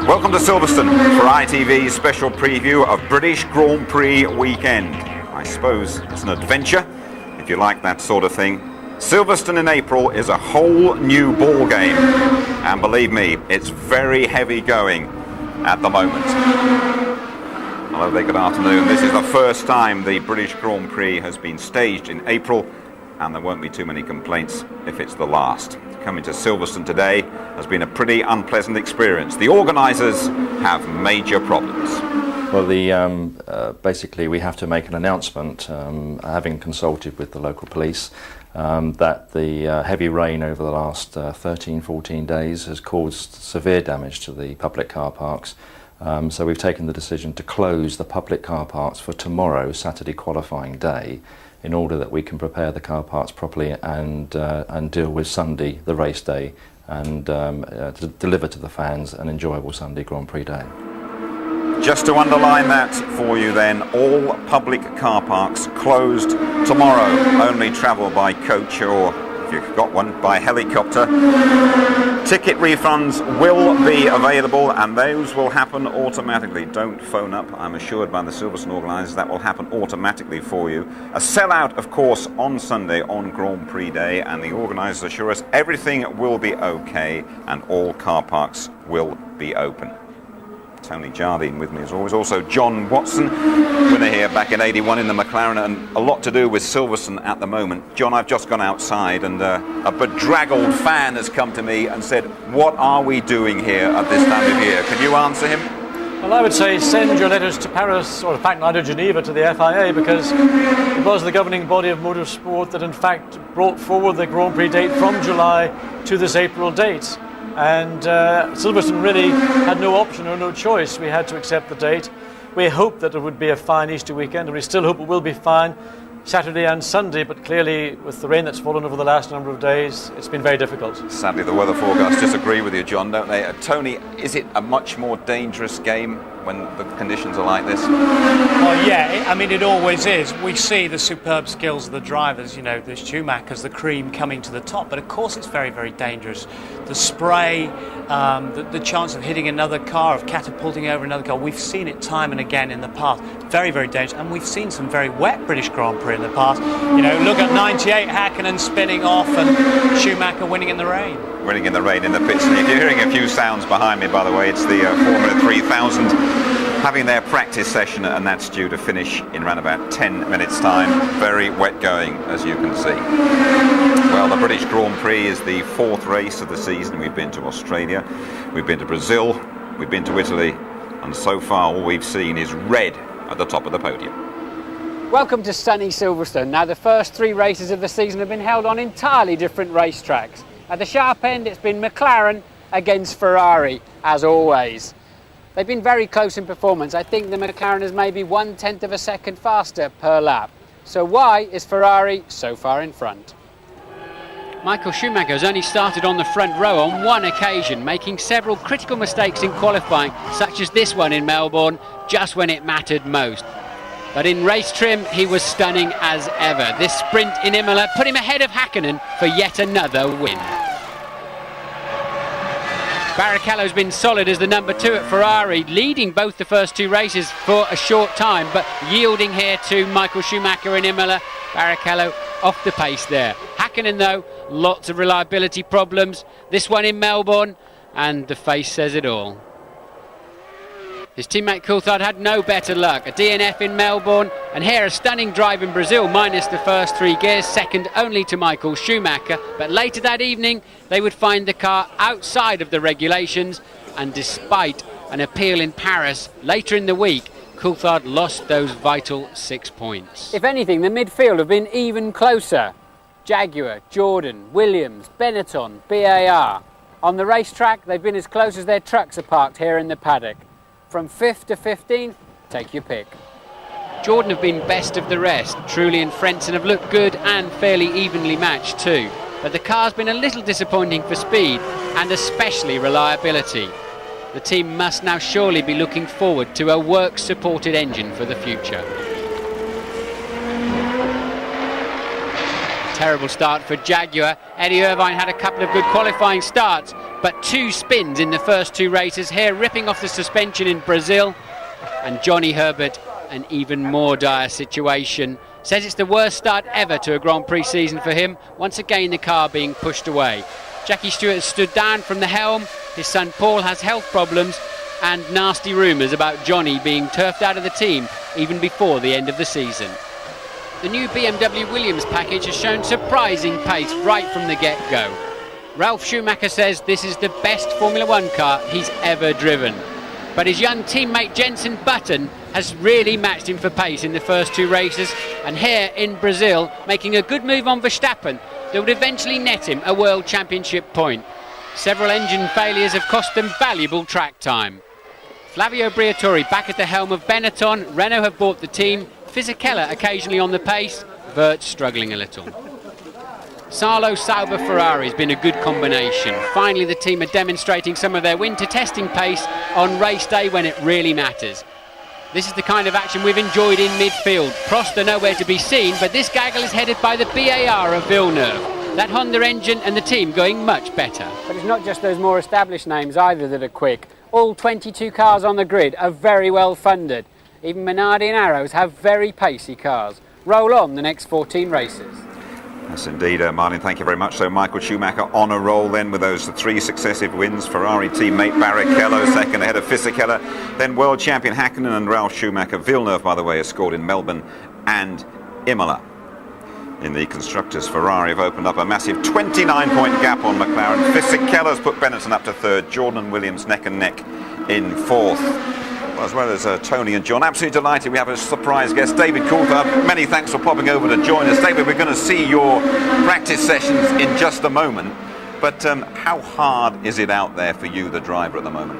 Welcome to Silverstone for ITV's special preview of British Grand Prix weekend. I suppose it's an adventure, if you like that sort of thing. Silverstone in April is a whole new ball game, and believe me, it's very heavy going at the moment. Hello there, good afternoon. This is the first time the British Grand Prix has been staged in April, and there won't be too many complaints if it's the last. Coming to Silverstone today has been a pretty unpleasant experience. The organisers have major problems. Well, basically we have to make an announcement, having consulted with the local police, that the heavy rain over the last 13-14 days has caused severe damage to the public car parks. So we've taken the decision to close the public car parks for tomorrow, Saturday qualifying day, in order that we can prepare the car parks properly and deal with Sunday, the race day, and to deliver to the fans an enjoyable Sunday Grand Prix day. Just to underline that for you then, all public car parks closed tomorrow. Only travel by coach or, if you've got one, by helicopter. Ticket refunds will be available, and those will happen automatically. Don't phone up. I'm assured by the Silverstone organisers that will happen automatically for you. A sellout, of course, on Sunday on Grand Prix Day, and the organisers assure us everything will be okay and all car parks will be open. Tony Jardine with me as always. Also John Watson, winner here back in '81 in the McLaren, and a lot to do with Silverstone at the moment. John, I've just gone outside and a bedraggled fan has come to me and said, what are we doing here at this time of year? Can you answer him? Well, I would say send your letters to Paris, or in fact now to Geneva, to the FIA, because it was the governing body of motorsport that in fact brought forward the Grand Prix date from July to this April date. And Silverstone really had no option or no choice. We had to accept the date. We hoped that it would be a fine Easter weekend, and we still hope it will be fine Saturday and Sunday, but clearly with the rain that's fallen over the last number of days, it's been very difficult. Sadly, the weather forecasts disagree with you, John, don't they? Tony, is it a much more dangerous game when the conditions are like this? Well, yeah, I mean, it always is. We see the superb skills of the drivers, you know, the Schumachers, the cream coming to the top, but of course it's very, very dangerous. The spray, the chance of hitting another car, of catapulting over another car, we've seen it time and again in the past. Very, very dangerous, and we've seen some very wet British Grand Prix in the past. You know, look at 98, Hakkinen spinning off and Schumacher winning in the rain. Winning in the rain in the pits. And if you're hearing a few sounds behind me, by the way, it's the Formula 3000 having their practice session, and that's due to finish in around about 10 minutes time. Very wet going, as you can see. Well, the British Grand Prix is the fourth race of the season. We've been to Australia, we've been to Brazil, we've been to Italy, and so far all we've seen is red at the top of the podium. Welcome to sunny Silverstone. Now, the first three races of the season have been held on entirely different racetracks. At the sharp end, it's been McLaren against Ferrari, as always. They've been very close in performance. I think the McLaren is maybe 1/10 of a second faster per lap. So why is Ferrari so far in front? Michael Schumacher has only started on the front row on one occasion, making several critical mistakes in qualifying, such as this one in Melbourne, just when it mattered most. But in race trim, he was stunning as ever. This sprint in Imola put him ahead of Hakkinen for yet another win. Barrichello's been solid as the number 2 at Ferrari, leading both the first two races for a short time, but yielding here to Michael Schumacher in Imola. Barrichello off the pace there. Hakkinen, though, lots of reliability problems. This one in Melbourne, and the face says it all. His teammate Coulthard had no better luck. A DNF in Melbourne, and here a stunning drive in Brazil, minus the first three gears, second only to Michael Schumacher. But later that evening, they would find the car outside of the regulations, and despite an appeal in Paris later in the week, Coulthard lost those vital 6 points. If anything, the midfield have been even closer. Jaguar, Jordan, Williams, Benetton, BAR. On the racetrack, they've been as close as their trucks are parked here in the paddock. From 5th to 15th, take your pick. Jordan have been best of the rest. Trulli and Frentzen have looked good and fairly evenly matched too. But the car's been a little disappointing for speed and especially reliability. The team must now surely be looking forward to a work-supported engine for the future. Terrible start for Jaguar. Eddie Irvine had a couple of good qualifying starts, but 2 spins in the first 2 races here, ripping off the suspension in Brazil. And Johnny Herbert, an even more dire situation, says it's the worst start ever to a Grand Prix season for him. Once again the car being pushed away. Jackie Stewart has stood down from the helm. His son Paul has health problems, and nasty rumours about Johnny being turfed out of the team even before the end of the season. The new BMW Williams package has shown surprising pace right from the get-go. Ralf Schumacher says this is the best Formula One car he's ever driven. But his young teammate Jenson Button has really matched him for pace in the first 2 races, and here in Brazil making a good move on Verstappen that would eventually net him a World Championship point. Several engine failures have cost them valuable track time. Flavio Briatore back at the helm of Benetton. Renault have bought the team. Fisichella occasionally on the pace. Vert struggling a little. Salo Sauber Ferrari has been a good combination. Finally the team are demonstrating some of their winter testing pace on race day when it really matters. This is the kind of action we've enjoyed in midfield. Prost are nowhere to be seen, but this gaggle is headed by the BAR of Villeneuve. That Honda engine and the team going much better. But it's not just those more established names either that are quick. All 22 cars on the grid are very well funded. Even Minardi and Arrows have very pacey cars. Roll on the next 14 races. Yes, indeed, Martin, thank you very much. So Michael Schumacher on a roll then with those 3 successive wins. Ferrari teammate Barrichello second ahead of Fisichella. Then world champion Hakkinen and Ralf Schumacher. Villeneuve, by the way, has scored in Melbourne and Imola. In the constructors, Ferrari have opened up a massive 29-point gap on McLaren. Fisichella's put Benetton up to 3rd. Jordan and Williams neck and neck in 4th. As well as Tony and John. Absolutely delighted we have a surprise guest, David Coulthard. Many thanks for popping over to join us. David, we're going to see your practice sessions in just a moment, but how hard is it out there for you, the driver, at the moment?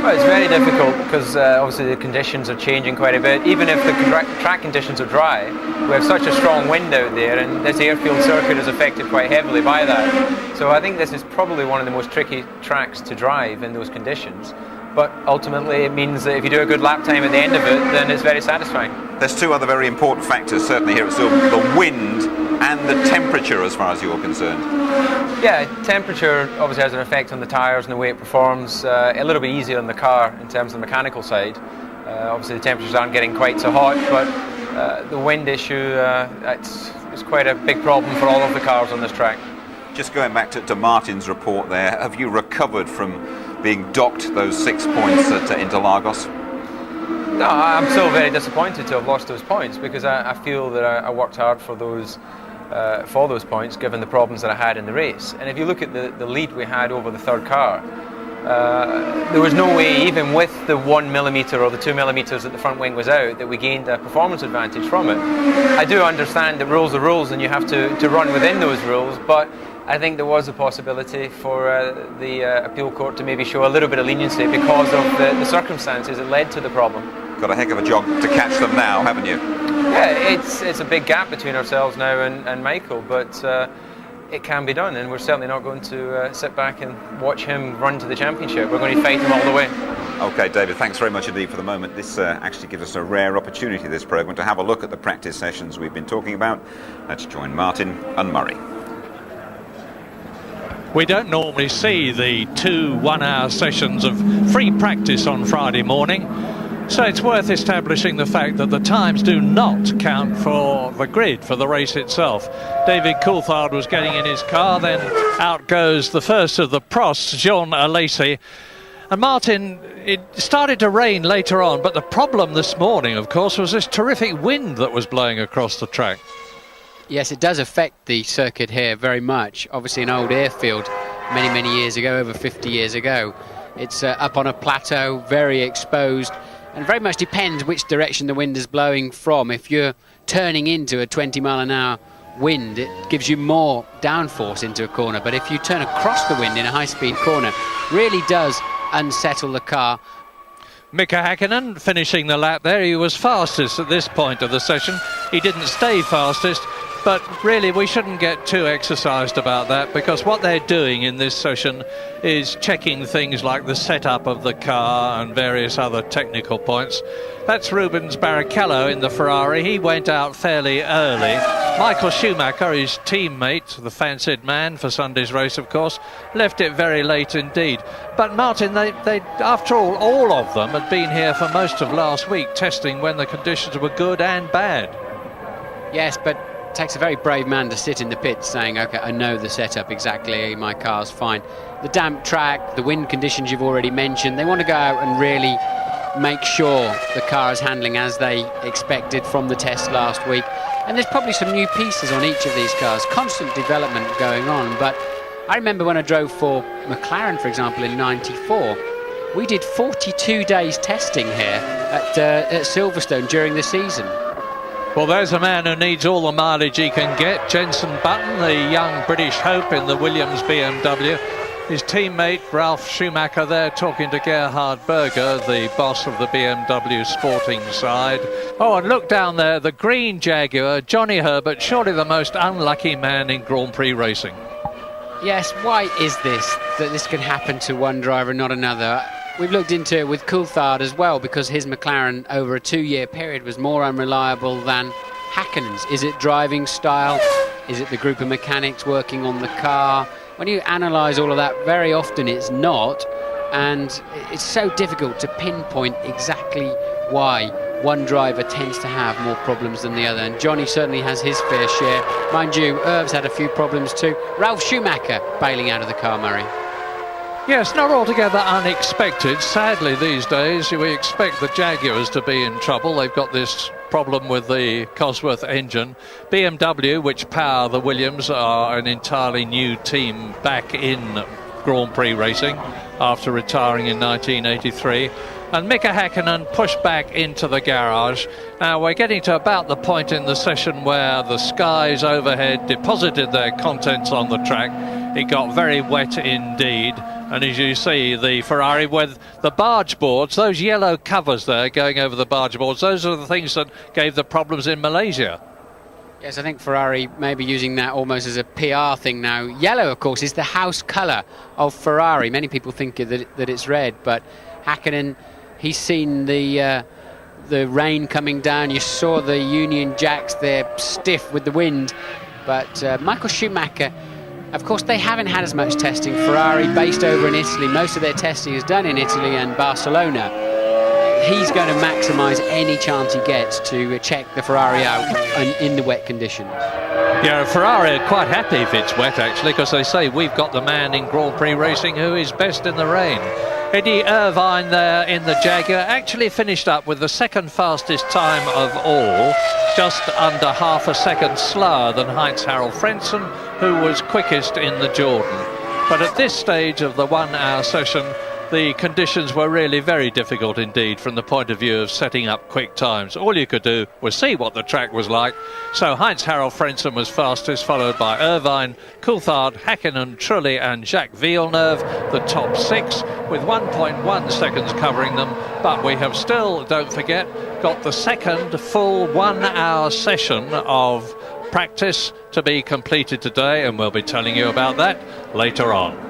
Well, it's very difficult because obviously the conditions are changing quite a bit. Even if the track conditions are dry, we have such a strong wind out there, and this airfield circuit is affected quite heavily by that. So I think this is probably one of the most tricky tracks to drive in those conditions. But ultimately it means that if you do a good lap time at the end of it, then it's very satisfying. There's 2 other very important factors, certainly here at Silverstone, the wind and the temperature as far as you're concerned. Yeah, temperature obviously has an effect on the tyres and the way it performs. A little bit easier on the car in terms of the mechanical side. Obviously the temperatures aren't getting quite so hot, but the wind issue, it's quite a big problem for all of the cars on this track. Just going back to Martin's report there, have you recovered from being docked those 6 points at Interlagos? No, I'm still very disappointed to have lost those points because I feel that I worked hard for those points given the problems that I had in the race. And if you look at the lead we had over the 3rd car, there was no way, even with the 1 millimetre or the 2 millimetres that the front wing was out, that we gained a performance advantage from it. I do understand that rules are rules and you have to run within those rules, but I think there was a possibility for the appeal court to maybe show a little bit of leniency because of the circumstances that led to the problem. Got a heck of a job to catch them now, haven't you? Yeah, it's a big gap between ourselves now and Michael, but it can be done, and we're certainly not going to sit back and watch him run to the championship. We're going to fight him all the way. Okay, David, thanks very much indeed for the moment. This actually gives us a rare opportunity, this programme, to have a look at the practice sessions we've been talking about. Let's join Martin and Murray. We don't normally see the 2 one-hour sessions of free practice on Friday morning, so it's worth establishing the fact that the times do not count for the grid, for the race itself. David Coulthard was getting in his car, then out goes the first of the Prosts, Jean Alesi. And Martin, it started to rain later on, but the problem this morning, of course, was this terrific wind that was blowing across the track. Yes, it does affect the circuit here very much. Obviously an old airfield many years ago, over 50 years ago. It's up on a plateau, very exposed, and very much depends which direction the wind is blowing from. If you're turning into a 20-mile-an-hour wind, it gives you more downforce into a corner. But if you turn across the wind in a high-speed corner, really does unsettle the car. Mika Hakkinen finishing the lap there. He was fastest at this point of the session. He didn't stay fastest. But really, we shouldn't get too exercised about that, because what they're doing in this session is checking things like the setup of the car and various other technical points. That's Rubens Barrichello in the Ferrari. He went out fairly early. Michael Schumacher, his teammate, the fancied man for Sunday's race, of course, left it very late indeed. But Martin, they after all of them had been here for most of last week, testing when the conditions were good and bad. Yes, but it takes a very brave man to sit in the pit saying, OK, I know the setup exactly, my car's fine. The damp track, the wind conditions you've already mentioned, they want to go out and really make sure the car is handling as they expected from the test last week. And there's probably some new pieces on each of these cars, constant development going on. But I remember when I drove for McLaren, for example, in '94, we did 42 days testing here at Silverstone during the season. Well, there's a man who needs all the mileage he can get. Jenson Button, the young British hope in the Williams BMW. His teammate Ralf Schumacher there talking to Gerhard Berger, the boss of the BMW sporting side. Oh, and look down there, the green Jaguar, Johnny Herbert, surely the most unlucky man in Grand Prix racing. Yes, why is this, that this can happen to one driver and not another? We've looked into it with Coulthard as well, because his McLaren over a 2-year period was more unreliable than Häkkönen's. Is it driving style? Is it the group of mechanics working on the car? When you analyse all of that, very often it's not, and it's so difficult to pinpoint exactly why one driver tends to have more problems than the other, and Johnny certainly has his fair share. Mind you, Irv's had a few problems too. Ralf Schumacher bailing out of the car, Murray. Yes, not altogether unexpected. Sadly, these days, we expect the Jaguars to be in trouble. They've got this problem with the Cosworth engine. BMW, which power the Williams, are an entirely new team back in Grand Prix racing after retiring in 1983. And Mika Häkkinen pushed back into the garage. Now we're getting to about the point in the session where the skies overhead deposited their contents on the track. It got very wet indeed, and as you see, the Ferrari with the barge boards, those yellow covers there going over the barge boards, those are the things that gave the problems in Malaysia. Yes, I think Ferrari may be using that almost as a PR thing now. Yellow, of course, is the house colour of Ferrari. Many people think that it's red, but Häkkinen, he's seen the rain coming down. You saw the Union Jacks there stiff with the wind, but Michael Schumacher, of course, they haven't had as much testing. Ferrari, based over in Italy, most of their testing is done in Italy and Barcelona. He's going to maximise any chance he gets to check the Ferrari out in the wet conditions. Yeah, Ferrari are quite happy if it's wet, actually, because they say we've got the man in Grand Prix racing who is best in the rain. Eddie Irvine there in the Jaguar actually finished up with the second fastest time of all, just under half a second slower than Heinz-Harald Frentzen, who was quickest in the Jordan. But at this stage of the 1 hour session, the conditions were really very difficult indeed from the point of view of setting up quick times. All you could do was see what the track was like. So Heinz-Harald Frentzen was fastest, followed by Irvine, Coulthard, Häkkinen, Trulli and Jacques Villeneuve, the top 6, with 1.1 seconds covering them. But we have still, don't forget, got the second full 1 hour session of practice to be completed today, and we'll be telling you about that later on.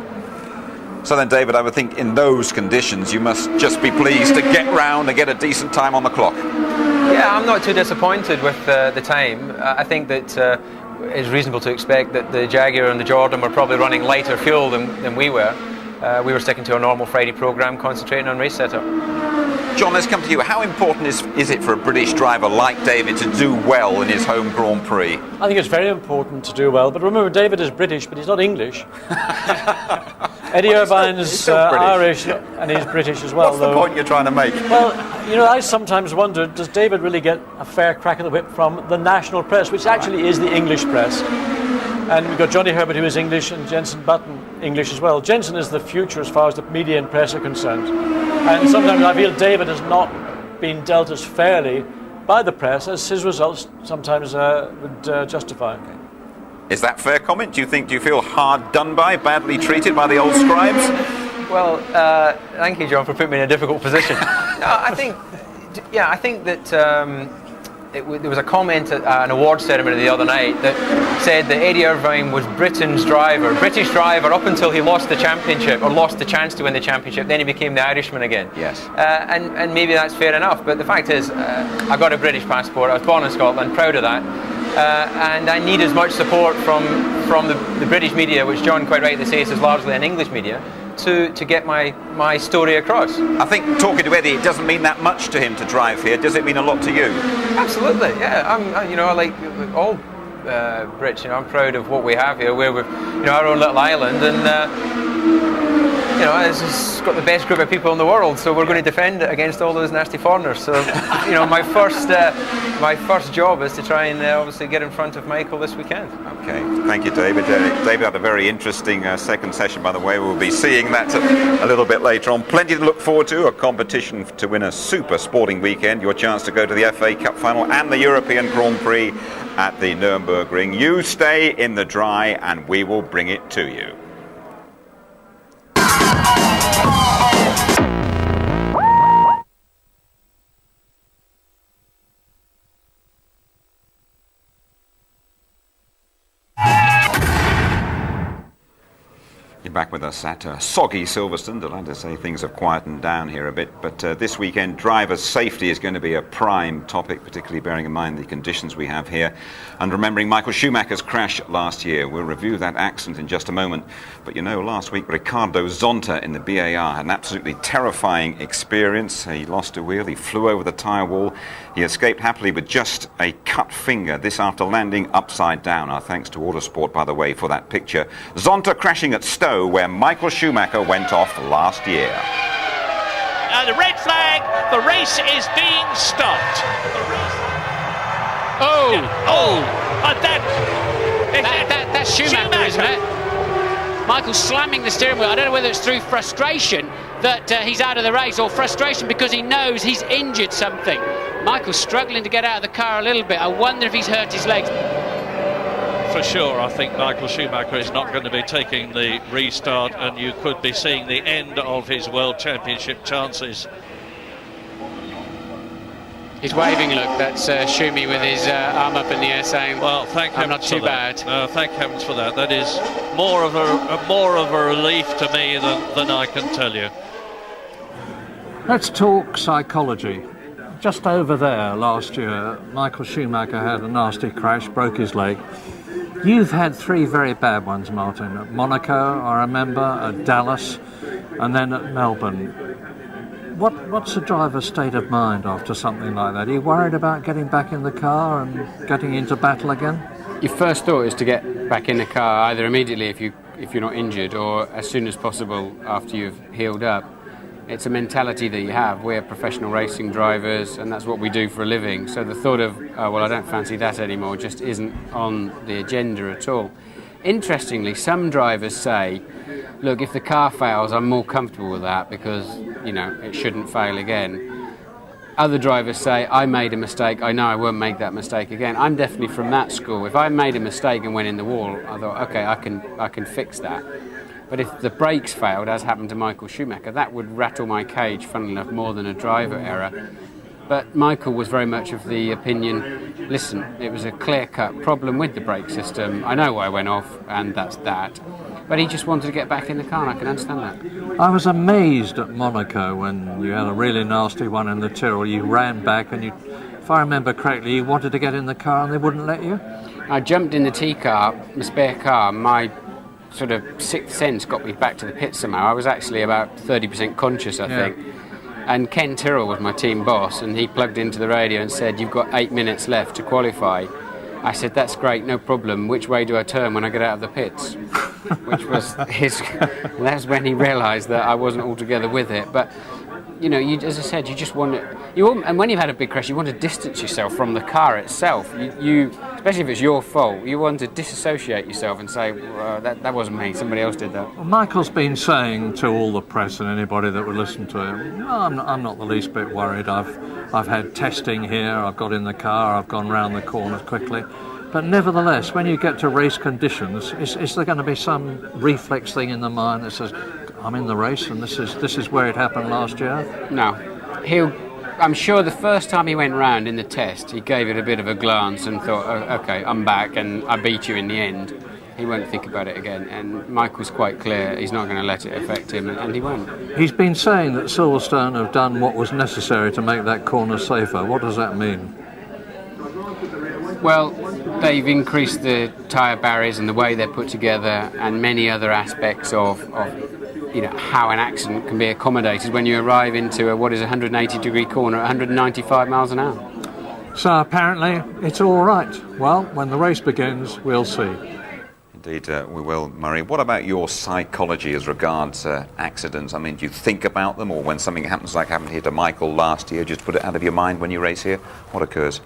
So then, David, I would think in those conditions you must just be pleased to get round and get a decent time on the clock. Yeah, I'm not too disappointed with the time. I think that it's reasonable to expect that the Jaguar and the Jordan were probably running lighter fuel than we were. We were sticking to our normal Friday programme, concentrating on race setup. John, let's come to you. How important is it for a British driver like David to do well in his home Grand Prix? I think it's very important to do well, but remember, David is British, but he's not English. Eddie Irvine's Irish, and he's British as well. What's the point you're trying to make? Well, you know, I sometimes wonder, does David really get a fair crack of the whip from the national press, which actually is the English press? And we've got Johnny Herbert, who is English, and Jenson Button, English as well. Jenson is the future as far as the media and press are concerned. And sometimes I feel David has not been dealt as fairly by the press as his results sometimes would justify. Is that fair comment? Do you feel hard done by, badly treated by the old scribes? Well, thank you, John, for putting me in a difficult position. No, I think that there was a comment at an award ceremony the other night that said that Eddie Irvine was British driver up until he lost the championship, or lost the chance to win the championship. Then he became the Irishman again. Yes. And maybe that's fair enough. But the fact is, I got a British passport. I was born in Scotland, proud of that. And I need as much support from the British media, which John quite rightly says is largely an English media, to get my story across. I think, talking to Eddie, it doesn't mean that much to him to drive here. Does it mean a lot to you? Absolutely, yeah. I like all Brits. I'm proud of what we have here. We're our own little island, and it's got the best group of people in the world. So we're going to defend it against all those nasty foreigners. So my first job is to try and obviously get in front of Michael this weekend. Okay, thank you, David. David had a very interesting second session, by the way. We'll be seeing that a little bit later on. Plenty to look forward to, a competition to win a super sporting weekend, your chance to go to the FA Cup final and the European Grand Prix at the Nürburgring. You stay in the dry and we will bring it to you. You're back with us at soggy Silverstone. Delighted to say things have quietened down here a bit, but this weekend drivers' safety is going to be a prime topic, particularly bearing in mind the conditions we have here and remembering Michael Schumacher's crash last year. We'll review that accident in just a moment, but last week Ricardo Zonta in the BAR had an absolutely terrifying experience. He lost a wheel, he flew over the tyre wall, he escaped happily with just a cut finger, this after landing upside down. Our thanks to Autosport, by the way, for that picture. Zonta crashing at Stowe, where Michael Schumacher went off last year. The red flag, the race is being stopped. That's Schumacher, isn't it? Michael's slamming the steering wheel. I don't know whether it's through frustration that he's out of the race, or frustration because he knows he's injured something. Michael's struggling to get out of the car a little bit. I wonder if he's hurt his legs. For sure, I think Michael Schumacher is not going to be taking the restart, and you could be seeing the end of his World Championship chances. He's waving, look, that's Schumi with his arm up in the air saying, well, thank I'm not too bad. No, thank heavens for that. That is more of a relief to me than I can tell you. Let's talk psychology. Just over there last year, Michael Schumacher had a nasty crash, broke his leg. You've had three very bad ones, Martin. At Monaco, I remember, at Dallas, and then at Melbourne. What's the driver's state of mind after something like that? Are you worried about getting back in the car and getting into battle again? Your first thought is to get back in the car either immediately if you're not injured, or as soon as possible after you've healed up. It's a mentality that you have. We're professional racing drivers, and that's what we do for a living. So the thought of, I don't fancy that anymore, just isn't on the agenda at all. Interestingly, some drivers say, look, if the car fails, I'm more comfortable with that because, it shouldn't fail again. Other drivers say, I made a mistake, I know I won't make that mistake again. I'm definitely from that school. If I made a mistake and went in the wall, I thought, okay, I can fix that. But if the brakes failed, as happened to Michael Schumacher, that would rattle my cage, funnily enough, more than a driver error. But Michael was very much of the opinion, listen, it was a clear-cut problem with the brake system. I know why I went off, and that's that. But he just wanted to get back in the car, and I can understand that. I was amazed at Monaco when you had a really nasty one in the Tyrrell. You ran back, and if I remember correctly, you wanted to get in the car, and they wouldn't let you? I jumped in the T-car, the spare car. My sort of sixth sense got me back to the pit somehow. I was actually about 30% conscious, I think. And Ken Tyrrell was my team boss, and he plugged into the radio and said, you've got 8 minutes left to qualify. I said, that's great, no problem. Which way do I turn when I get out of the pits? Which was his... That's when he realised that I wasn't altogether with it. But, as I said, you just want to... And when you've had a big crash, you want to distance yourself from the car itself. You especially if it's your fault, you want to disassociate yourself and say, that wasn't me, somebody else did that. Well, Michael's been saying to all the press and anybody that would listen to him, no, I'm not the least bit worried. I've had testing here, I've got in the car, I've gone round the corners quickly. But nevertheless, when you get to race conditions, is there going to be some reflex thing in the mind that says, I'm in the race and this is where it happened last year? No. He'll I'm sure the first time he went round in the test, he gave it a bit of a glance and thought, oh, OK, I'm back and I beat you in the end. He won't think about it again. And Michael's quite clear he's not going to let it affect him, and he won't. He's been saying that Silverstone have done what was necessary to make that corner safer. What does that mean? Well, they've increased the tyre barriers and the way they're put together, and many other aspects of how an accident can be accommodated when you arrive into a 180-degree corner at 195 miles an hour. So apparently it's all right. Well, when the race begins, we'll see. Indeed, we will, Murray. What about your psychology as regards accidents? I mean, do you think about them, or when something happens like happened here to Michael last year, just put it out of your mind when you race here? What occurs?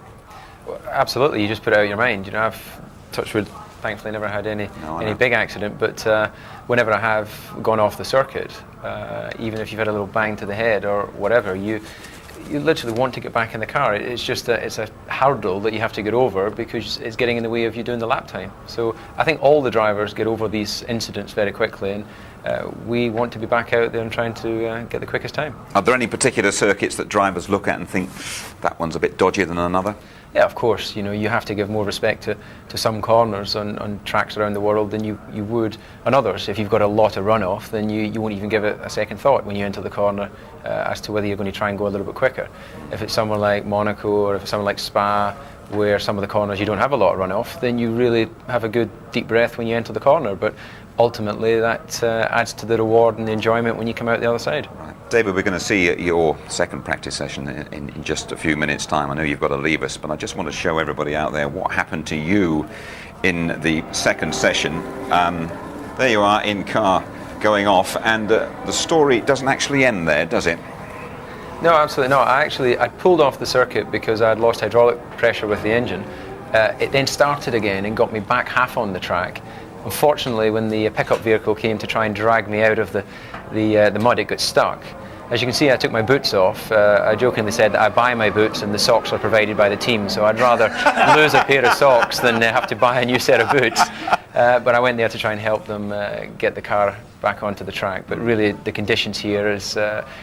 Well, absolutely, you just put it out of your mind. You know, I've, touched wood, thankfully never had any big accident, but whenever I have gone off the circuit, even if you've had a little bang to the head or whatever, you literally want to get back in the car. It's just it's a hurdle that you have to get over because it's getting in the way of you doing the lap time. So I think all the drivers get over these incidents very quickly, and we want to be back out there and trying to get the quickest time. Are there any particular circuits that drivers look at and think that one's a bit dodgier than another? Yeah, of course. You know, you have to give more respect to some corners on tracks around the world than you would on others. If you've got a lot of runoff, then you won't even give it a second thought when you enter the corner as to whether you're going to try and go a little bit quicker. If it's somewhere like Monaco or if it's somewhere like Spa, where some of the corners you don't have a lot of runoff, then you really have a good deep breath when you enter the corner. But ultimately, that adds to the reward and the enjoyment when you come out the other side. Right. David, we're going to see your second practice session in just a few minutes' time. I know you've got to leave us, but I just want to show everybody out there what happened to you in the second session. There you are in car going off, and the story doesn't actually end there, does it? No, absolutely not. I pulled off the circuit because I had lost hydraulic pressure with the engine. It then started again and got me back half on the track. Unfortunately, when the pickup vehicle came to try and drag me out of the mud, it got stuck. As you can see, I took my boots off. I jokingly said that I buy my boots and the socks are provided by the team, so I'd rather lose a pair of socks than have to buy a new set of boots. But I went there to try and help them get the car back onto the track. But really, the conditions here is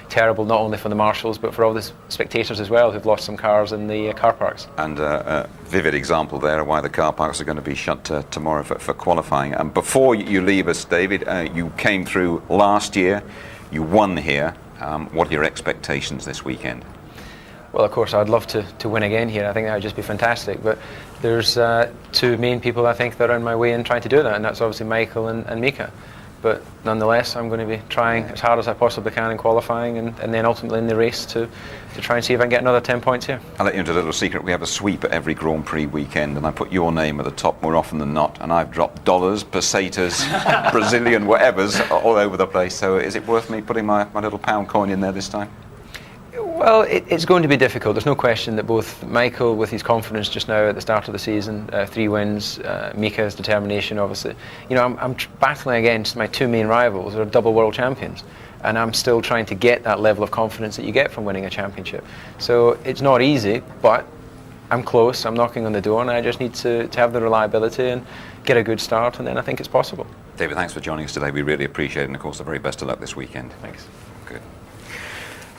terrible, not only for the marshals, but for all the spectators as well, who've lost some cars in the car parks. And a vivid example there of why the car parks are going to be shut tomorrow for qualifying. And before you leave us, David, you came through last year, you won here. What are your expectations this weekend? Well, of course, I'd love to win again here. I think that would just be fantastic. But there's two main people I think that are on my way in trying to do that, and that's obviously Michael and Mika. But nonetheless, I'm going to be trying as hard as I possibly can in qualifying and then ultimately in the race to try and see if I can get another 10 points here. I'll let you into a little secret. We have a sweep at every Grand Prix weekend, and I put your name at the top more often than not, and I've dropped dollars, pesetas, Brazilian whatevers all over the place. So is it worth me putting my little pound coin in there this time? Well, it's going to be difficult. There's no question that both Michael, with his confidence just now at the start of the season, 3 wins, Mika's determination, obviously. You know, I'm battling against my two main rivals who are double world champions, and I'm still trying to get that level of confidence that you get from winning a championship. So it's not easy, but I'm close. I'm knocking on the door, and I just need to have the reliability and get a good start, and then I think it's possible. David, thanks for joining us today. We really appreciate it, and of course, the very best of luck this weekend. Thanks. Good.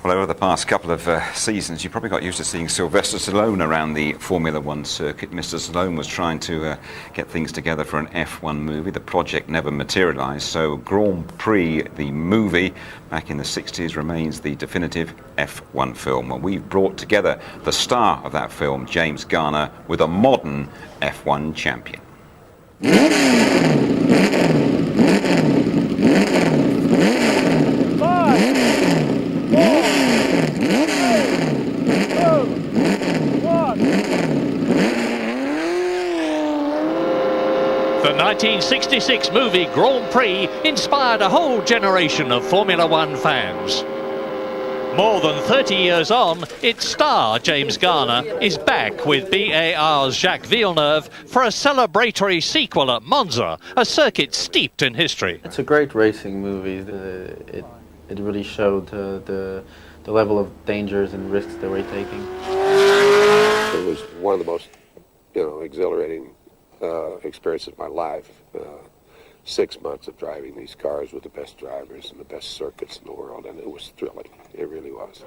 Well, over the past couple of seasons, you probably got used to seeing Sylvester Stallone around the Formula One circuit. Mr. Stallone was trying to get things together for an F1 movie. The project never materialised, so Grand Prix, the movie, back in the 60s, remains the definitive F1 film. Well, we've brought together the star of that film, James Garner, with a modern F1 champion. The 1966 movie Grand Prix inspired a whole generation of Formula One fans. More than 30 years on, its star, James Garner, is back with BAR's Jacques Villeneuve for a celebratory sequel at Monza, a circuit steeped in history. It's a great racing movie. It really showed the level of dangers and risks that we're taking. It was one of the most, exhilarating experiences of my life. 6 months of driving these cars with the best drivers and the best circuits in the world, and it was thrilling. It really was.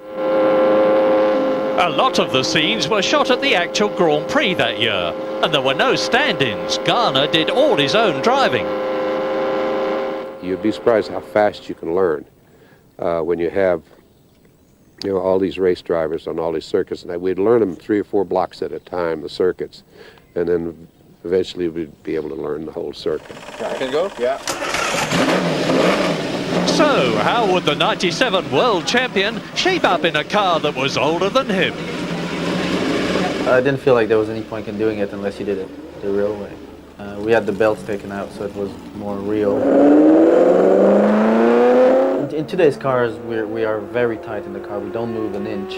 A lot of the scenes were shot at the actual Grand Prix that year, and there were no stand-ins. Garner did all his own driving. You'd be surprised how fast you can learn when you have, you know, all these race drivers on all these circuits. And we'd learn them 3 or 4 blocks at a time, the circuits, and then eventually we'd be able to learn the whole circuit. Can go? Yeah. So, how would the 97 world champion shape up in a car that was older than him? I didn't feel like there was any point in doing it unless you did it the real way. We had the belts taken out, so it was more real. In today's cars, we are very tight in the car. We don't move an inch.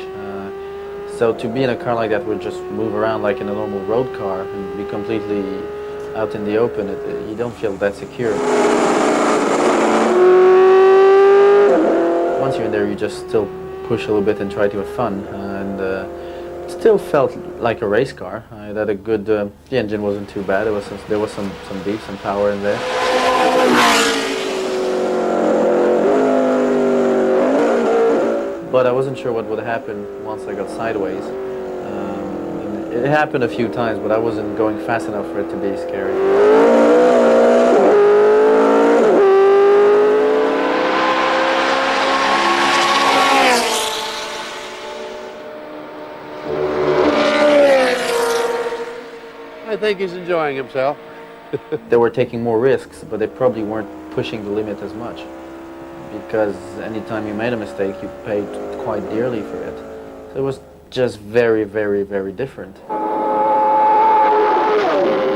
So to be in a car like that would just move around like in a normal road car and be completely out in the open. You don't feel that secure. Once you're in there, you just still push a little bit and try to have fun. And it still felt like a race car. It had a good. The engine wasn't too bad. There was some beef, some power in there. But I wasn't sure what would happen once I got sideways. It happened a few times, but I wasn't going fast enough for it to be scary. I think he's enjoying himself. They were taking more risks, but they probably weren't pushing the limit as much. Because anytime you made a mistake, you paid quite dearly for it. So it was just very, very, very different.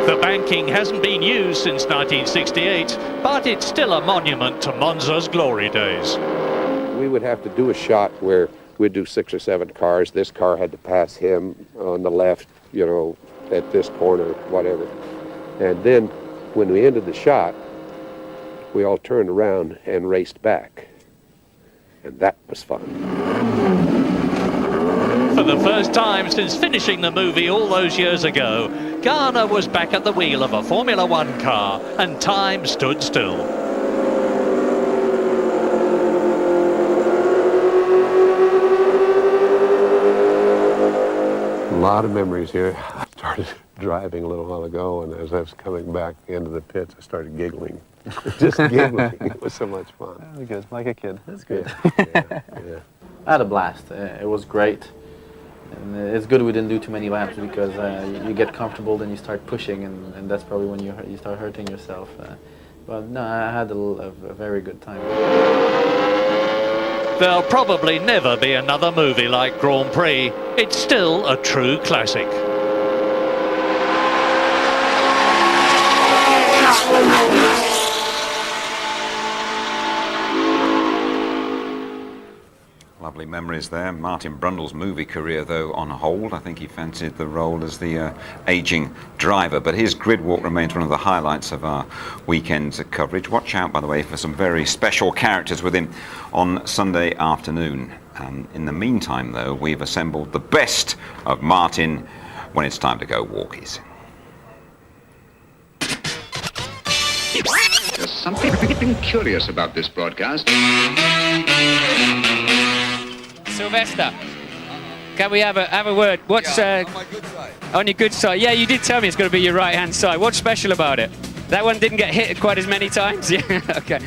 The banking hasn't been used since 1968, but it's still a monument to Monza's glory days. We would have to do a shot where we'd do 6 or 7 cars. This car had to pass him on the left, you know, at this corner, whatever. And then when we ended the shot, we all turned around and raced back. And that was fun. For the first time since finishing the movie all those years ago, Garner was back at the wheel of a Formula One car, and time stood still. A lot of memories here. I started driving a little while ago, and as I was coming back into the pits, I started giggling. Just giggling. It was so much fun. That was good, like a kid. That's good. Yeah. I had a blast. It was great. And it's good we didn't do too many laps because you get comfortable, then you start pushing, and that's probably when you start hurting yourself. But no, I had a very good time. There'll probably never be another movie like Grand Prix. It's still a true classic. Lovely memories there. Martin Brundle's movie career, though, on hold. I think he fancied the role as the ageing driver, but his grid walk remains one of the highlights of our weekend's coverage. Watch out, by the way, for some very special characters with him on Sunday afternoon. In the meantime, though, we've assembled the best of Martin when it's time to go walkies. There's something curious about this broadcast. Sylvester, can we have a word? What's on my good side? On your good side? Yeah, you did tell me it's going to be your right-hand side. What's special about it? That one didn't get hit quite as many times? Yeah, okay.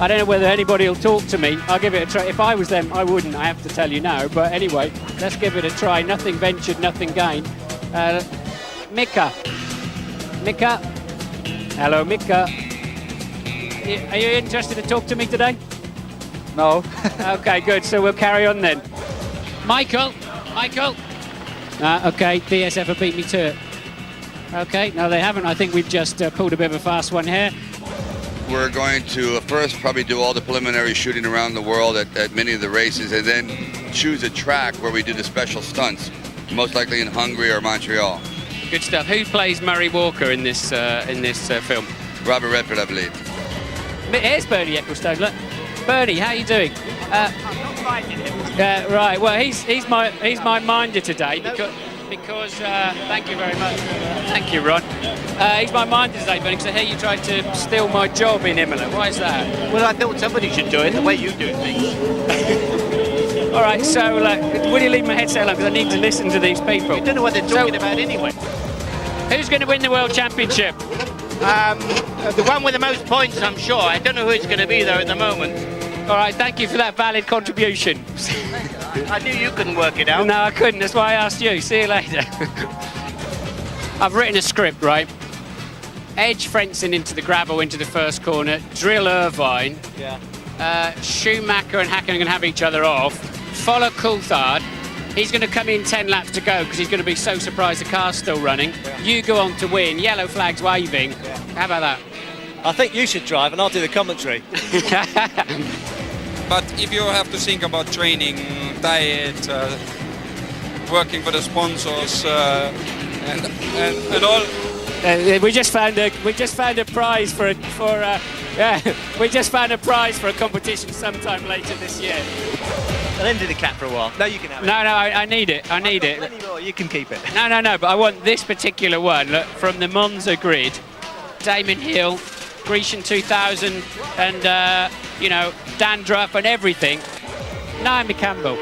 I don't know whether anybody will talk to me. I'll give it a try. If I was them, I wouldn't, I have to tell you now. But anyway, let's give it a try. Nothing ventured, nothing gained. Mika. Hello, Mika. Are you interested to talk to me today? No. Okay, good. So we'll carry on then. Michael. Okay, BSF have beat me to it. Okay, no, they haven't. I think we've just pulled a bit of a fast one here. We're going to first probably do all the preliminary shooting around the world at many of the races, and then choose a track where we do the special stunts, most likely in Hungary or Montreal. Good stuff. Who plays Murray Walker in this film? Robert Redford, I believe. Here's Bernie Ecclestone. Look, Bernie, how are you doing? I'm not finding him. Right. Well, he's my minder today because thank you very much. Thank you, Ron. He's my minder today, Bernie, because I hear you tried to steal my job in Imola. Why is that? Well, I thought somebody should do it the way you do things. All right, so will you leave my headset on because I need to listen to these people. You don't know what they're talking about anyway. Who's going to win the World Championship? The one with the most points, I'm sure. I don't know who it's going to be, though, at the moment. All right, thank you for that valid contribution. I knew you couldn't work it out. No, I couldn't. That's why I asked you. See you later. I've written a script, right? Edge Frentzen into the gravel into the first corner. Drill Irvine. Yeah. Schumacher and Hakkinen are going to have each other off. Follow Coulthard. He's going to come in 10 laps to go because he's going to be so surprised the car's still running. Yeah. You go on to win. Yellow flag's waving. Yeah. How about that? I think you should drive and I'll do the commentary. But if you have to think about training, diet, working for the sponsors, and all. We just found a prize for we just found a prize for a competition sometime later this year. I'll end the cap for a while. No, you can have it. No, I need it. I need it. Plenty more. You can keep it. No. But I want this particular one. Look, from the Monza grid, Damon Hill, Grecian 2000, and Dandruff and everything. Naomi Campbell.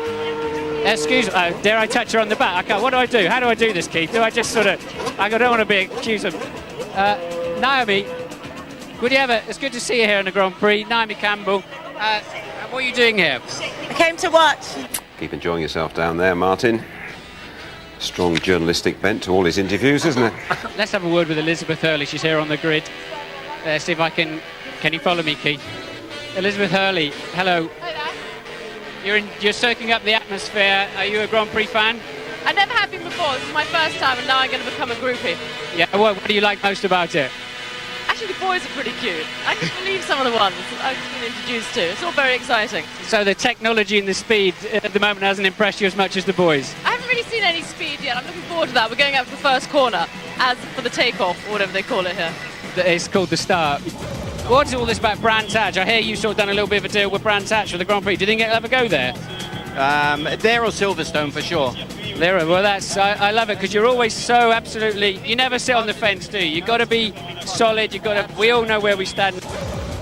Excuse me, dare I touch her on the back? Okay, what do I do? How do I do this, Keith? Do I just sort of... I don't want to be accused of... Naomi, it's good to see you here in the Grand Prix. Naomi Campbell, what are you doing here? I came to watch. Keep enjoying yourself down there, Martin. Strong journalistic bent to all his interviews, isn't it? Let's have a word with Elizabeth Hurley. She's here on the grid. See if I can... Can you follow me, Keith? Elizabeth Hurley, hello. Hi there. You're soaking up the atmosphere. Are you a Grand Prix fan? I never have been before. This is my first time, and now I'm going to become a groupie. Yeah. What do you like most about it? Actually, the boys are pretty cute. I can't believe some of the ones I've been introduced to. It's all very exciting. So the technology and the speed at the moment hasn't impressed you as much as the boys? I haven't really seen any speed yet. I'm looking forward to that. We're going up to the first corner, as for the takeoff, or whatever they call it here. It's called the start. What is all this about Brands Hatch? I hear you sort of done a little bit of a deal with Brands Hatch for the Grand Prix. Do you think it'll ever go there? There or Silverstone for sure. There, well, I love it because you're always so absolutely. You never sit on the fence, do you? You've got to be solid. We all know where we stand.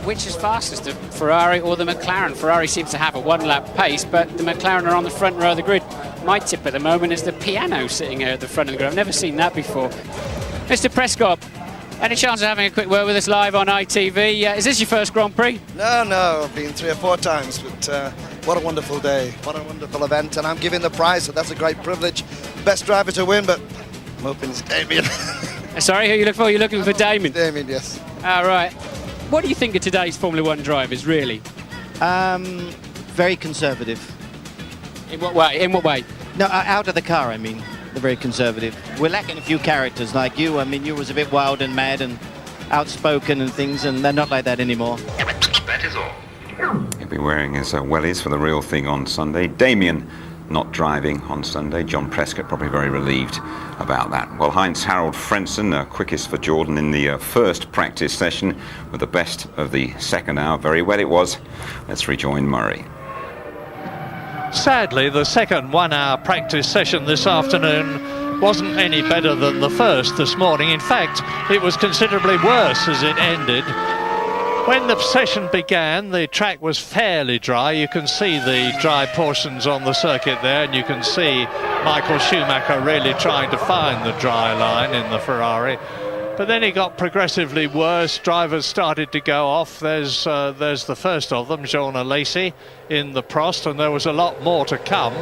Which is fastest, the Ferrari or the McLaren? Ferrari seems to have a one-lap pace, but the McLaren are on the front row of the grid. My tip at the moment is the piano sitting here at the front of the grid. I've never seen that before. Mr. Prescott. Any chance of having a quick word with us live on ITV? Is this your first Grand Prix? No, I've been 3 or 4 times, but what a wonderful day, what a wonderful event, and I'm giving the prize, so that's a great privilege. Best driver to win, but I'm hoping it's Damien. Sorry, who are you looking for? You're looking for Damien? Damien, yes. All right. What do you think of today's Formula One drivers, really? Very conservative. In what way? In what way? No, out of the car, I mean. They're very conservative. We're lacking a few characters like you. I mean, you was a bit wild and mad and outspoken and things, and they're not like that anymore. That is all. He'll be wearing his wellies for the real thing on Sunday. Damien not driving on Sunday. John Prescott probably very relieved about that. Well, Heinz-Harald Frentzen, quickest for Jordan in the first practice session with the best of the second hour. Very wet it was. Let's rejoin Murray. Sadly, the second 1 hour practice session this afternoon wasn't any better than the first this morning. In fact, it was considerably worse as it ended. When the session began, the track was fairly dry. You can see the dry portions on the circuit there, and you can see Michael Schumacher really trying to find the dry line in the Ferrari. But then it got progressively worse. Drivers started to go off. There's the first of them, Jean Lacey, in the Prost, and there was a lot more to come.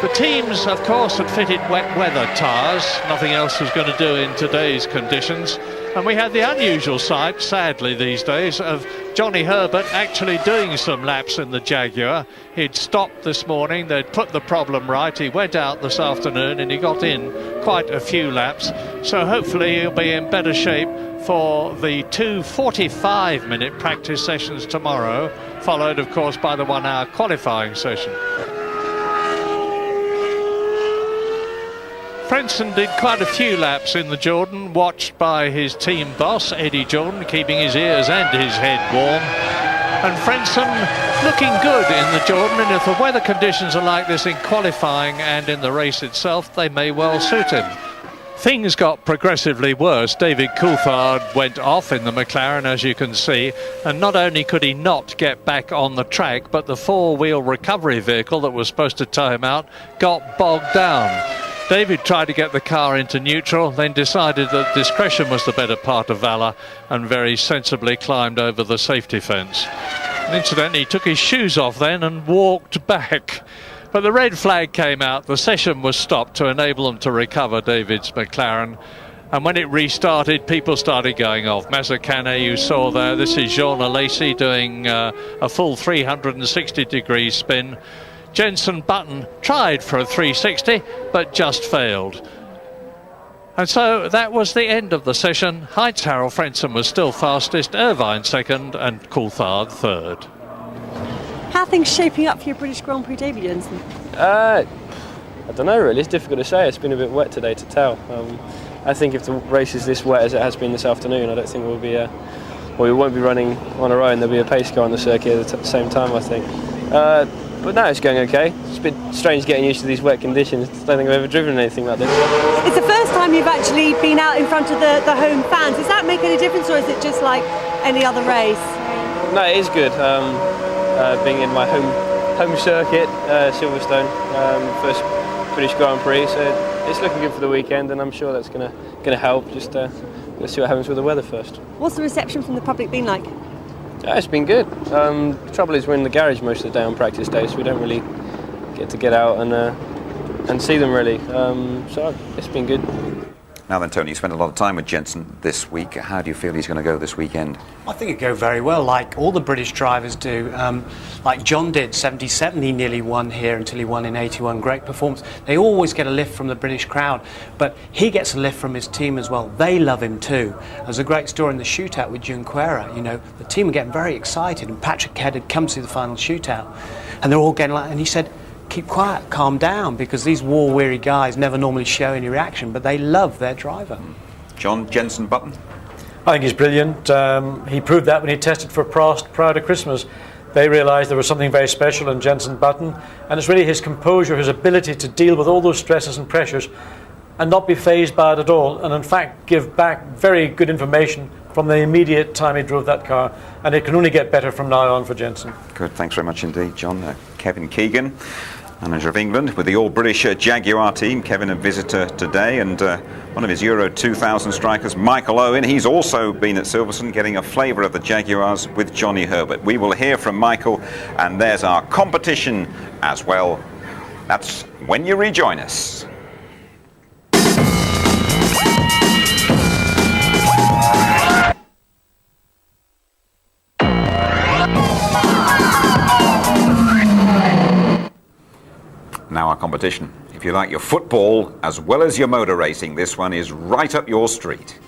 The teams, of course, had fitted wet weather tyres. Nothing else was going to do in today's conditions. And we had the unusual sight, sadly these days, of Johnny Herbert actually doing some laps in the Jaguar. He'd stopped this morning, they'd put the problem right, he went out this afternoon and he got in quite a few laps. So hopefully he'll be in better shape for the 2 45-minute practice sessions tomorrow, followed of course by the 1 hour qualifying session. Frentzen did quite a few laps in the Jordan, watched by his team boss, Eddie Jordan, keeping his ears and his head warm. And Frentzen looking good in the Jordan, and if the weather conditions are like this in qualifying and in the race itself, they may well suit him. things got progressively worse. David Coulthard went off in the McLaren, as you can see, and not only could he not get back on the track, but the four-wheel recovery vehicle that was supposed to tow him out got bogged down. David tried to get the car into neutral, then decided that discretion was the better part of valour, and very sensibly climbed over the safety fence. And incidentally, he took his shoes off then and walked back. But the red flag came out, the session was stopped to enable them to recover David's McLaren. And when it restarted, people started going off. Mazzacane, you saw there, this is Jean Alesi doing a full 360-degree spin. Jenson Button tried for a 360, but just failed. And so that was the end of the session. Heinz Harald Frentzen was still fastest, Irvine second, and Coulthard third. How are things shaping up for your British Grand Prix debut, Jenson? I don't know really, it's difficult to say. It's been a bit wet today to tell. I think if the race is this wet as it has been this afternoon, I don't think we'll be we won't be running on our own. There'll be a pace car on the circuit at the same time, I think. But no, it's going okay. It's a bit strange getting used to these wet conditions. I don't think I've ever driven anything like this. It's the first time you've actually been out in front of the home fans. Does that make any difference, or is it just like any other race? No, it is good. Being in my home circuit, Silverstone, first British Grand Prix, so it's looking good for the weekend, and I'm sure that's going to help. Just let's see what happens with the weather first. What's the reception from the public been like? It's been good. The trouble is we're in the garage most of the day on practice days, so we don't really get out and see them really. So it's been good. Now then, Tony, you spent a lot of time with Jenson this week. How do you feel he's going to go this weekend? I think it'd go very well, like all the British drivers do. Like John did, 77, he nearly won here until he won in 81. Great performance. They always get a lift from the British crowd, but he gets a lift from his team as well. They love him too. There's a great story in the shootout with Junqueira. You know, the team were getting very excited, and Patrick Head had come to the final shootout, and they're all getting like, and he said, keep quiet, calm down, because these war-weary guys never normally show any reaction, but they love their driver. John, Jenson Button? I think he's brilliant. He proved that when he tested for Prost prior to Christmas. They realised there was something very special in Jenson Button, and it's really his composure, his ability to deal with all those stresses and pressures and not be fazed by it at all, and in fact give back very good information from the immediate time he drove that car, and it can only get better from now on for Jenson. Good, thanks very much indeed, John. Kevin Keegan, manager of England with the all-British Jaguar team. Kevin, a visitor today, and one of his Euro 2000 strikers, Michael Owen. He's also been at Silverstone getting a flavour of the Jaguars with Johnny Herbert. We will hear from Michael, and there's our competition as well. That's when you rejoin us. Now our competition. If you like your football as well as your motor racing, this one is right up your street.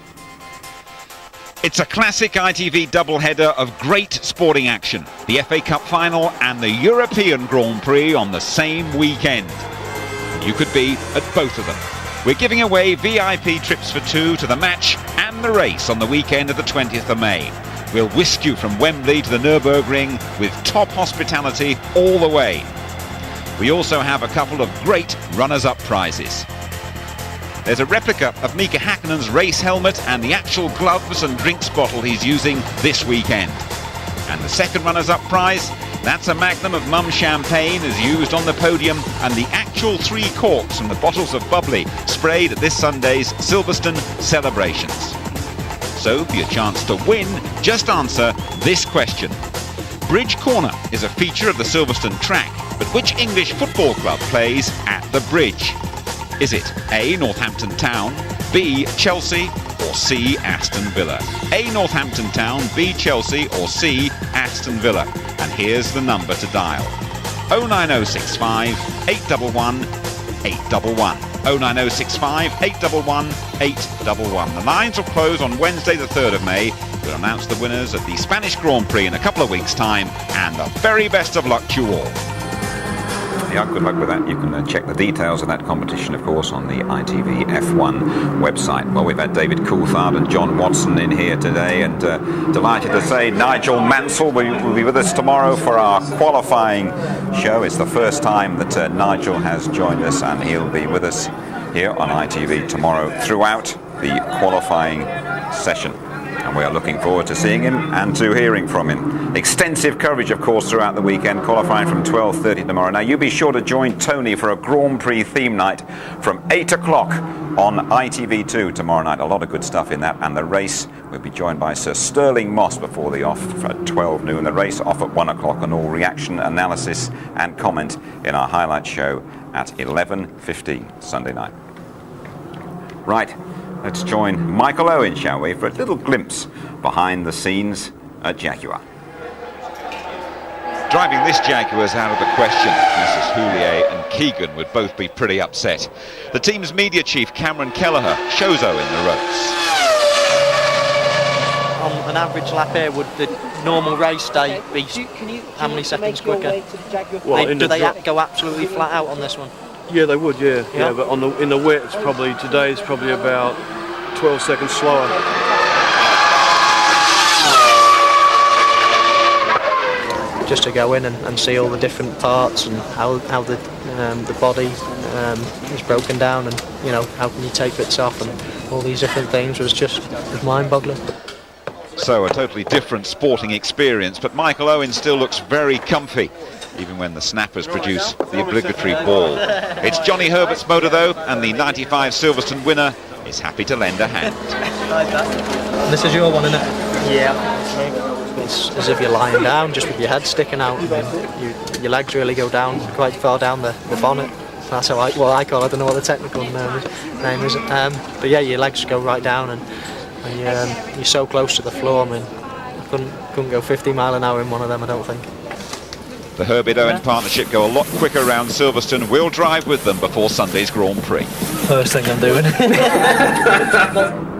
It's a classic ITV doubleheader of great sporting action. The FA Cup final and the European Grand Prix on the same weekend. You could be at both of them. We're giving away VIP trips for two to the match and the race on the weekend of the 20th of May. We'll whisk you from Wembley to the Nürburgring with top hospitality all the way. We also have a couple of great runners-up prizes. There's a replica of Mika Häkkinen's race helmet and the actual gloves and drinks bottle he's using this weekend. And the second runners-up prize, that's a magnum of Mum champagne as used on the podium, and the actual 3 corks from the bottles of bubbly sprayed at this Sunday's Silverstone celebrations. So for your chance to win, just answer this question. Bridge Corner is a feature of the Silverstone track, but which English football club plays at the Bridge? Is it A, Northampton Town, B, Chelsea, or C, Aston Villa? A, Northampton Town, B, Chelsea, or C, Aston Villa? And here's the number to dial. 09065 811 811. 09065 811 811. The lines will close on Wednesday the 3rd of May. We'll announce the winners at the Spanish Grand Prix in a couple of weeks' time, and the very best of luck to you all. Yeah, good luck with that. You can check the details of that competition, of course, on the ITV F1 website. Well, we've had David Coulthard and John Watson in here today, and delighted to say Nigel Mansell will be with us tomorrow for our qualifying show. It's the first time that Nigel has joined us, and he'll be with us here on ITV tomorrow throughout the qualifying session. And we are looking forward to seeing him and to hearing from him. Extensive coverage, of course, throughout the weekend, qualifying from 12:30 tomorrow. Now, you be sure to join Tony for a Grand Prix theme night from 8 o'clock on ITV2 tomorrow night. A lot of good stuff in that. And the race, we'll be joined by Sir Sterling Moss before the off at 12 noon. The race off at 1 o'clock, and all reaction, analysis and comment in our highlight show at 11:15 Sunday night. Right. Let's join Michael Owen, shall we, for a little glimpse behind the scenes at Jaguar. Driving this Jaguar's out of the question. Mrs. Houllier and Keegan would both be pretty upset. The team's media chief, Cameron Kelleher, shows Owen the ropes. On an average lap here, would the normal race day be how many seconds quicker? Do they go absolutely flat out on this one? Yeah, they would, yeah. But in the wet, it's probably today's probably about 12 seconds slower. Just to go in and see all the different parts and how the body is broken down, and how can you take bits off and all these different things was mind-boggling. So a totally different sporting experience, but Michael Owen still looks very comfy, even when the snappers produce the obligatory ball. It's Johnny Herbert's motor though, and the 95 Silverstone winner is happy to lend a hand. This is your one, isn't it? Yeah. It's as if you're lying down, just with your head sticking out. Your legs really go down, quite far down the bonnet. That's how I call it. I don't know what the technical name is. But yeah, your legs go right down, and you're so close to the floor. I mean, I couldn't go 50 mile an hour in one of them, I don't think. The Herbert-Owen partnership go a lot quicker around Silverstone. We'll drive with them before Sunday's Grand Prix. First thing I'm doing.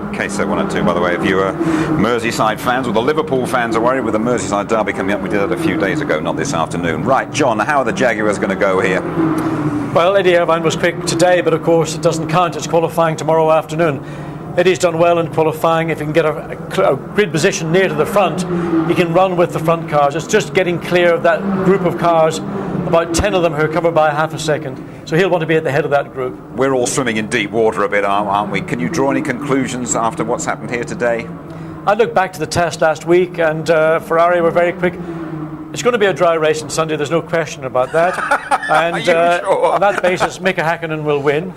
KSO102, by the way, if you are Merseyside fans, or the Liverpool fans are worried with the Merseyside derby coming up, we did it a few days ago, not this afternoon. Right, John, how are the Jaguars going to go here? Well, Eddie Irvine was quick today, but of course it doesn't count. It's qualifying tomorrow afternoon. Eddie's done well in qualifying. If he can get a grid position near to the front, he can run with the front cars. It's just getting clear of that group of cars, about 10 of them who are covered by half a second. So he'll want to be at the head of that group. We're all swimming in deep water a bit, aren't we? Can you draw any conclusions after what's happened here today? I looked back to the test last week, and Ferrari were very quick. It's going to be a dry race on Sunday, there's no question about that. And sure? On that basis, Mika Häkkinen will win.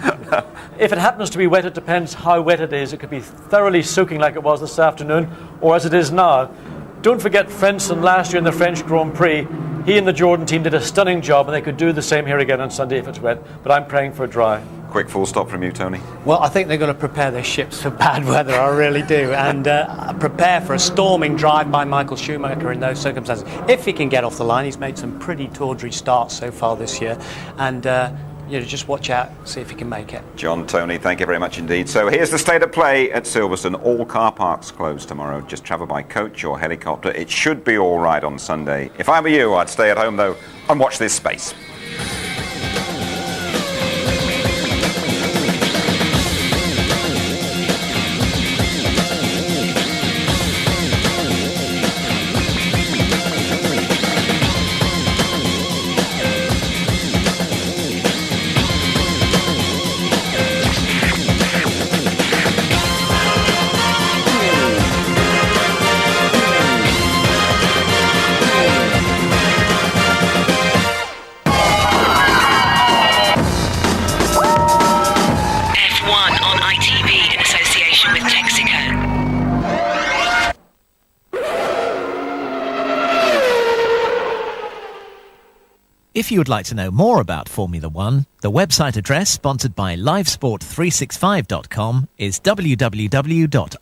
If it happens to be wet, it depends how wet it is. It could be thoroughly soaking like it was this afternoon, or as it is now. Don't forget Frentzen last year in the French Grand Prix. He and the Jordan team did a stunning job, and they could do the same here again on Sunday if it's wet. But I'm praying for a dry. Quick full stop from you, Tony. Well, I think they're going to prepare their ships for bad weather, I really do, and prepare for a storming drive by Michael Schumacher in those circumstances. If he can get off the line, he's made some pretty tawdry starts so far this year, and just watch out, see if he can make it. John, Tony, thank you very much indeed. So here's the state of play at Silverstone. All car parks closed tomorrow. Just travel by coach or helicopter. It should be all right on Sunday. If I were you, I'd stay at home though and watch this space. If you would like to know more about Formula One, the website address sponsored by livesport365.com is www.itv.